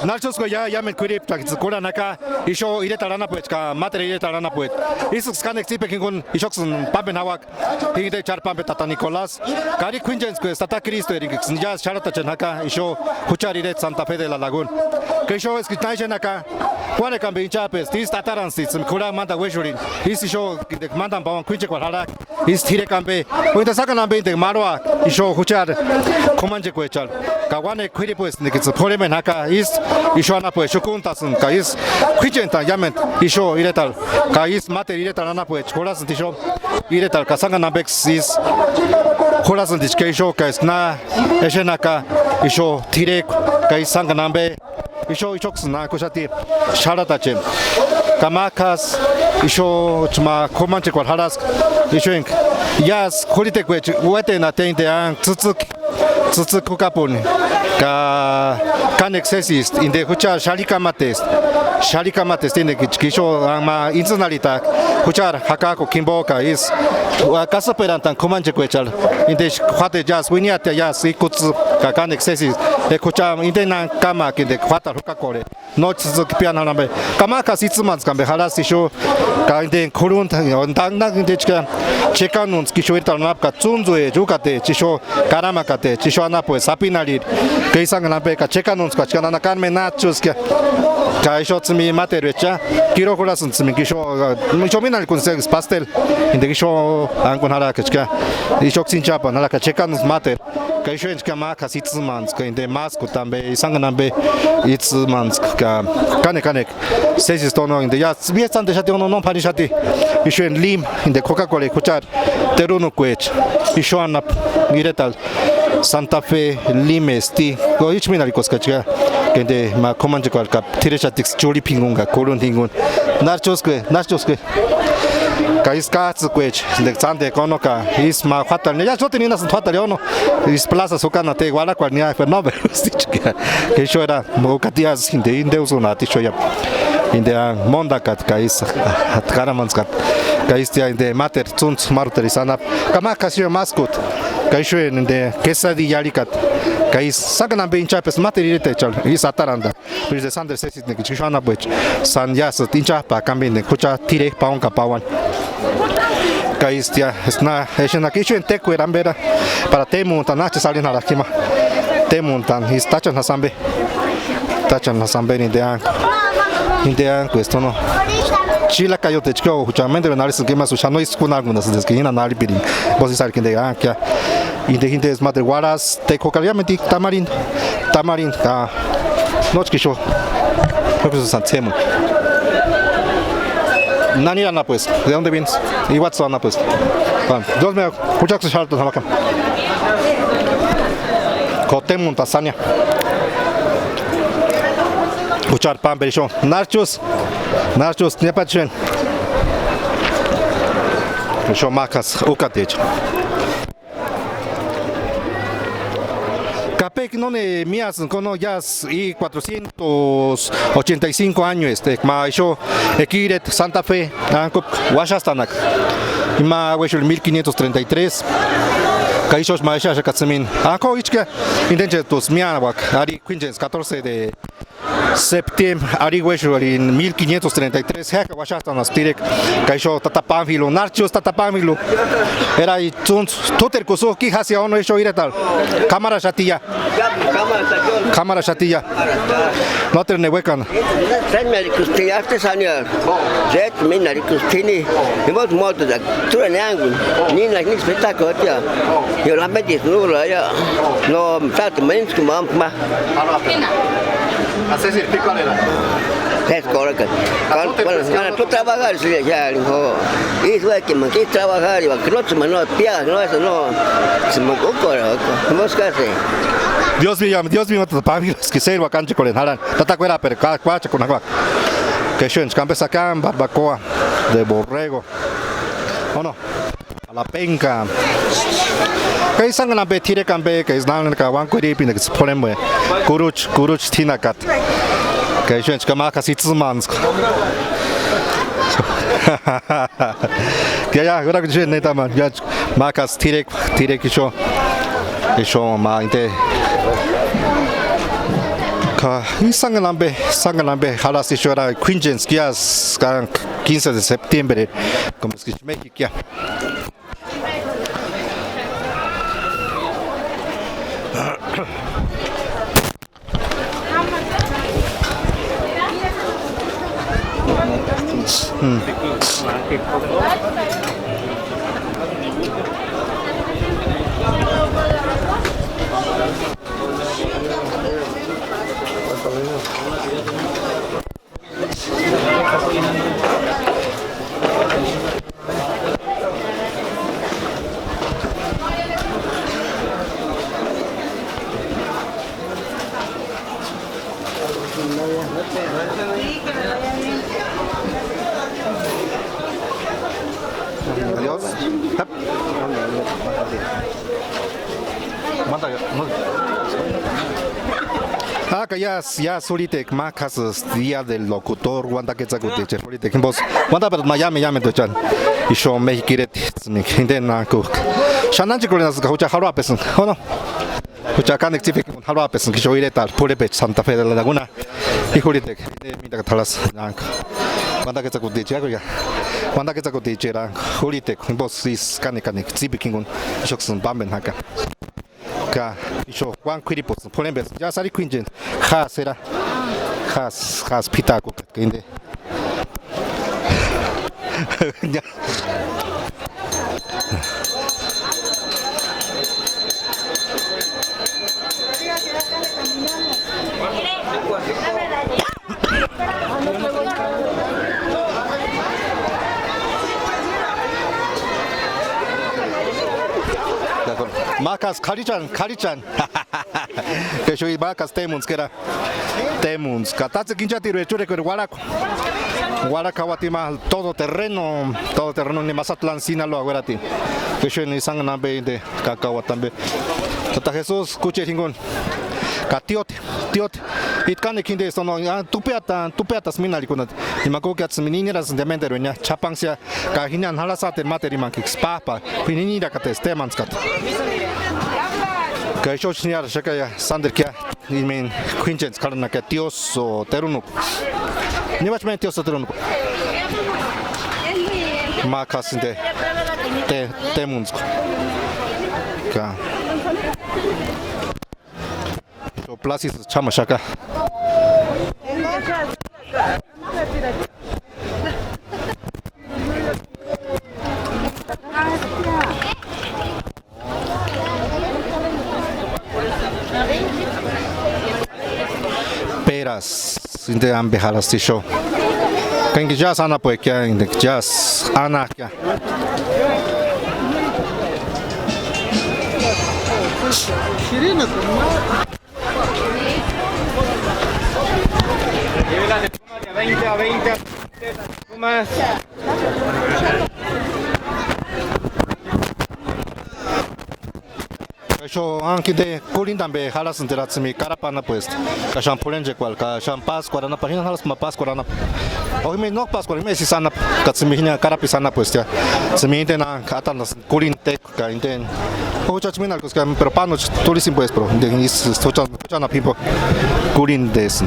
Narcosco ya me cuide para que se cura acá y yo iré tarana pues ka materia iré tarana pues isso scanek tipe kingun ishoksun pampe nawak hingde char pampe tata Nicolás cari quingens que tata Cristo erix ya charata chenaka y yo huchar iré Santa Fe de la Laguna que yo es que taisen acá Juan cambe hinchapes tis tataran sits cura manda wejurin is yo de mandan bawan quinche kwala is tire cambe hoita sacan ambe de marwa y yo huchar comanje kwechal kawane cuide pues de que se pone acá is y yo ana pues yo contasun ka is quinchenta yamen y yo iré tal ka is mate iré tal ana pues choras yo iré tal ka sangan abex is choras de que yo ka es na eshenaka y yo tire ka is sangan ambe y yo na koshati sharatache kamakas y yo chma comanche cual haras y yo yas holite kwech wete na tente an tsutsu kokapone ka kanexesis inde huchar sharikamates tiene que yo ama internalita huchar hakako kimboka is kasaperantan comanche kwechal inde hate jas winiate jas ikutsu ka kanexesis de huchar inde nan kama que de hata hukakore no tsutsu piana nambe kamakas itsumans kambe haras yo ka inde kurun dangna inde chekanuns que yo irtal napka tsunzue jukate chisho karamakate chisho ana pues sapinalir que isan na pe ka chekanuns ka chana kanme nachus que ka shotsmi materecha kiro horasun tsmi que yo minal con pastel inde que yo ankon hara que ishoksin chapa na ka chekanuns mater ka yo enska makas itsmans que inde masku tambe isan na be itsmans ka kanek seis tono inde ya viestante chati no parishati yo en lim inde Coca-Cola escuchar teruno quech y yo ana iretal Santa Fe Limes ti go ich minari koskacha kende ma komanje kwal kap tireshatix choli pingunga kolon tingun narchoske ka iskats quech de sante konoka is ma fatal ya yo tenía nas fatal yo no is plaza sokana te iguala kwal ni fer no que yo era mo katias inde usona ti yo ya inde mondakat ka is hat karamanskat Kaistia in the mater tsunt maruterisana kama kasio maskut kaisho in the quesadilla likat kais sagana be inchapes mater irete chal is ataranda pues de sander sesit ne kichana bech san yas tincha pa cambien de kucha tire pa un kapawan kaistia esna eshena kicho en teku erambera para temuntan nache salin ala kima temuntan is tachan hasambe in the an questo no Chila cayote chico justamente análisis que más usando es con algunas de que en análisis pidin vos sabes que de que indegente es madre guaras te cocaliamente tamarin ka no chico pues santemo nani ana pues de dónde vienes y what's on pues dos me escuchas que salto a la cama cotemun tasania escuchar pan berisho nachos nie patrzę. Yo macas ukatech. Capec no ne mías cono ya y 485 años ma yo equiret Santa Fe anco Washastanak. Ma weshul 1533. Kaishos maisha katsamin. Anco ichka intentos mianawak ari quingens 14 de septiembre ariweshul en 1533 heka Washington stirek kaisho tatapamilo narchos tatapamilo era y tunt toter koso ki hacia ono eso iretal cámara chatilla no te newekan sen me kustia artesania jet minna kustini y vos moto da tu neangun ni na ni spettacolo ya yo la metti no ya no tanto menos que mamma Haces el pico de la es correcto. Cuando tú trabajas, ya, hijo, y eso es que me quieres trabajar, y va que no se me no pias, no, eso no, se me ocurre, ¿cómo es que hace? Dios mío, papiros que se vacanche con el haran, tata cuera, pero cuacha con agua. Que schön, campe sacan barbacoa de borrego. ¿O no? A la penca. Que es sangre tire campe, que es nada que van cuiri pine que se ponen muy kuruch tinakat. Que es schön, camacas y tzmans. Que ya, ahora que schön neta man, ya macas tire que yo ma inte Y sanganambe halas ishora Quingens Gias 15 de septiembre como es que México. Adiós. Manda. Acá ya solitek marcas día del locutor Wanda que zagude politek vos Wanda pero Miami to chan y show me kiret mi gente na cook shananji korenas ka hucha haru apesun hono hucha connective haru apesun ki show iretal Pulebech Santa Fe de la Laguna y holitek mi da talas na Wanda que zagude ya Wanda que zagude ra holitek vos is kanek zibikingun shoksun bamben haka ka iso Juan Quiripos Polembes ya sari Quinjen será has pitaco que inde Marcas Karichan que soy Marcas Temuns que era Temuns Katatse Kinchati Rechure que Guaraca Guatemala todo terreno ni Mazatlán Sinaloa ahora ti que soy ni Sanganambe de Cacao también Tata Jesús Cuche Hingon Tiot it kane kinde sono tupeatas minali kuna imako kyats mininiras de menderonya chapangsia ka hinan halasate materi mankix papa pinini da kate stemans kat ka shochniar shakaya sanderkia imen quinchens karna ka tioso terunuk nimachmen tioso terunuk makasinde temuns ka Plasis chamashaka. Peras inte ambehalas tisho. Kangi jazz ana poekia inde jazz ana kya. Shirina a 20 más. Yo anche de Colintambe halas interatsmi carapana pues. Kashan polenje kwal kashan Pascua na página halas ma Pascua na. O me no Pascua me si sana katsmihina carapisana pues ya. Seminte na katanas Colinte ka inten. O chachmina cos que pero pano tulisim pues pro. De is tocha na pipo Colin des.